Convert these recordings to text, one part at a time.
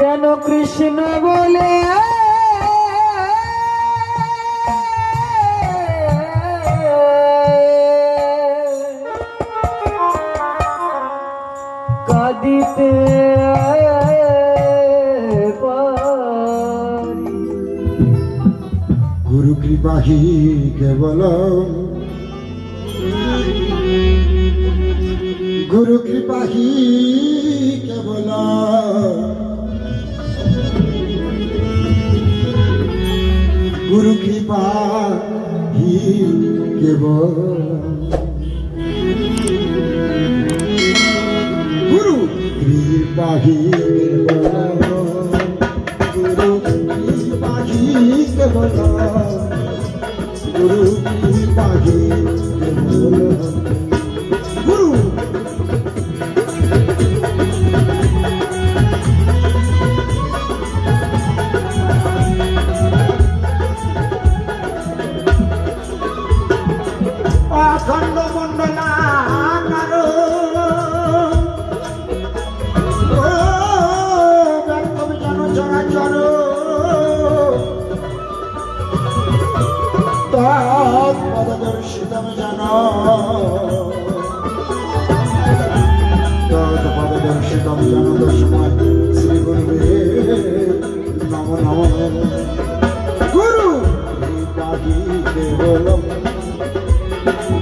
যেন কৃষ্ণ বলে কাঁদিতে পারি। গুরু কৃপাহি কেবল, গুরু কৃপাহি কেবল, গুরু কৃপাহি কেবল, গুরু কৃপাহি কেবল, গুরু কৃপাহি কেবল, গুরু কৃপাহি কেবল, গুরু অখণ্ড মণ্ডলা কারো ব্যক্তম জন চরাচর তৎপদর্শিতম জন, তৎপদর্শিতম জন দশময় শ্রী গুরুবে নমো নমঃ। গুরু কৃপাহি কেবলম,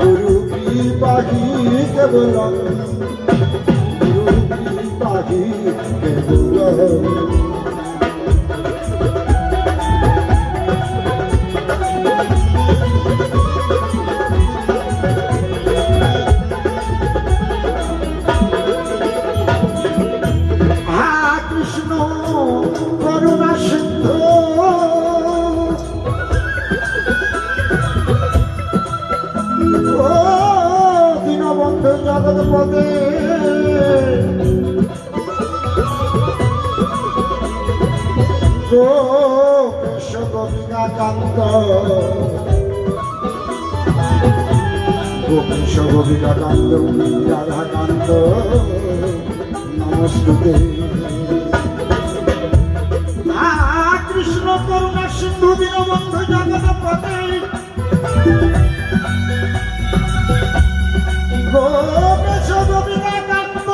গুরু কৃপাহি কেবলম, গুরু কৃপাহি কেবলম। কৃষ্ণ করুণা সিন্ধু, ও দীনবন্ধু জগৎপতে, গোপেশ গোপিকাকান্ত, গোপেশ গোপিকাকান্ত রাধাকান্ত নমস্তুতে। কৃষ্ণ করুণা সিন্ধু দীনবন্ধু জগৎপতে, গোপেশ গোপিকাকান্ত,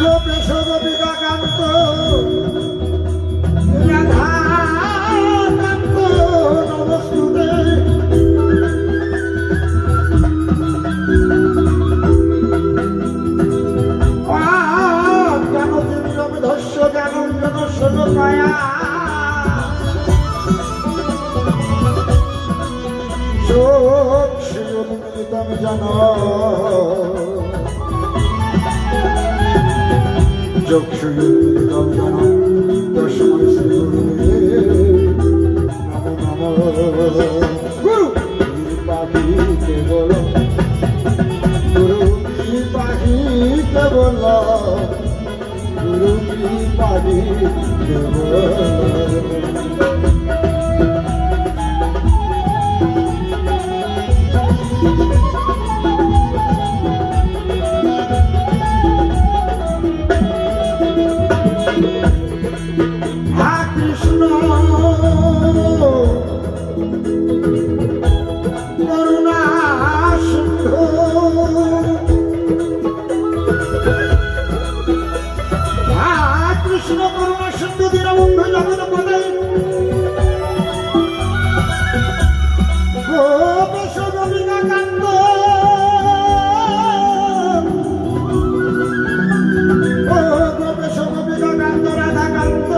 গোপেশ গোপিকাকান্ত রাধাকান্ত নমস্তুতে। জ্ঞান তিমিরম ধস্য জ্ঞানঞ্জন শোকয়া, চক্ষুর্মিলিতম জন, চক্ষুর্মিলিতম জন তস্मै শ্রী গুরুবে নমো নমঃ। গুরু কৃপাহি কেবল, গুরু কৃপাহি কেবল, গুরু কৃপাহি কেবল। কৃষ্ণ করুণা সিন্ধু, কৃষ্ণ করুণা সিন্ধু দীনবন্ধু জগৎপতে, গোপেশ গোপিকাকান্ত, গোপেশ গোপিকাকান্ত রাধাকান্ত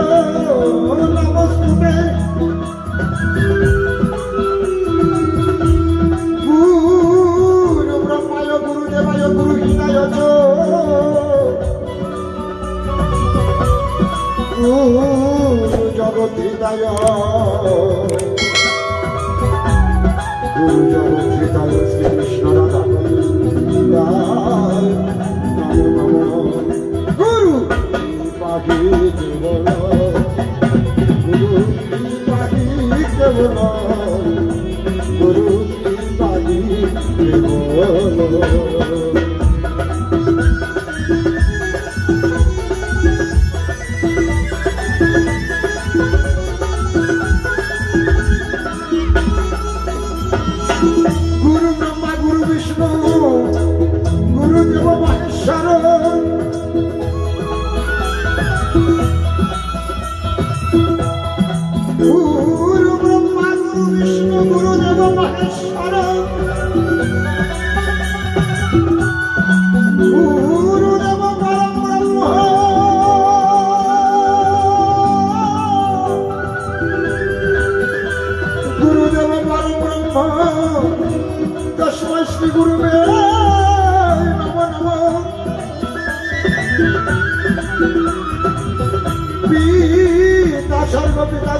নমস্তুতে। গুরু ব্রহ্মায় গুরু দেবায় গুরু হিতায় চ, গুরু জগৎ হৃদয়, গুরু জগৎ হৃদয় শ্রীকৃষ্ণ রাধা নমো নমঃ। গুরু কৃপাহি কেবল, গুরু কৃপাহি কেবল, গুরু কৃপাহি কেবল।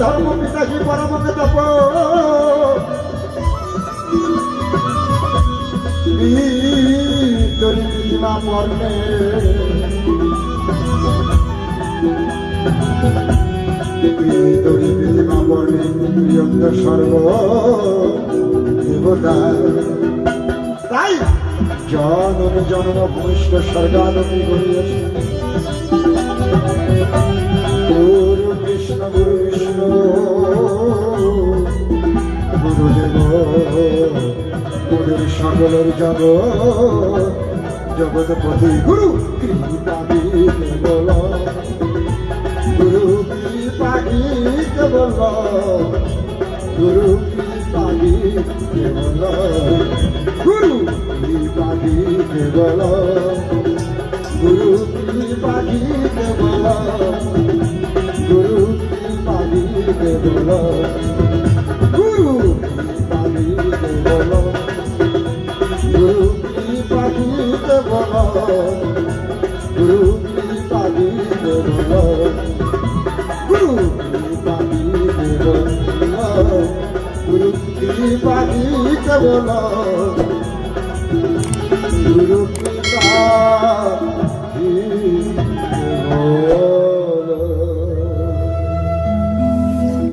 ধর্ম পিতাজি পরমকে তপ তোরি প্রতিমা পর্ণে তোরি প্রতিমা পর্ণে প্রিয়ন্ত সর্ব দেবতা তাই জনম জনম ভূমিষ্ঠ স্বর্গাদপি করিয়াছে গুরু কৃষ্ণ গুরু বিষ্ণু গুরুদেব গুরুর সকলের জগৎপতি গুরু কৃপাদি কেবল গুরু কৃপাদি কেবল গুরু কৃপাদি কেবল গুরু কৃপাদি কেবল গুরু কৃপাদি কেবল গুরু কৃপাদি কেবল গুরু কৃপাদি কেবল গুরু কৃপাদি কেবল গুরু কৃপাদি কেবল গুরু কৃপাদি কেবল গুরু কৃপাদি কেবল গুরু কৃপা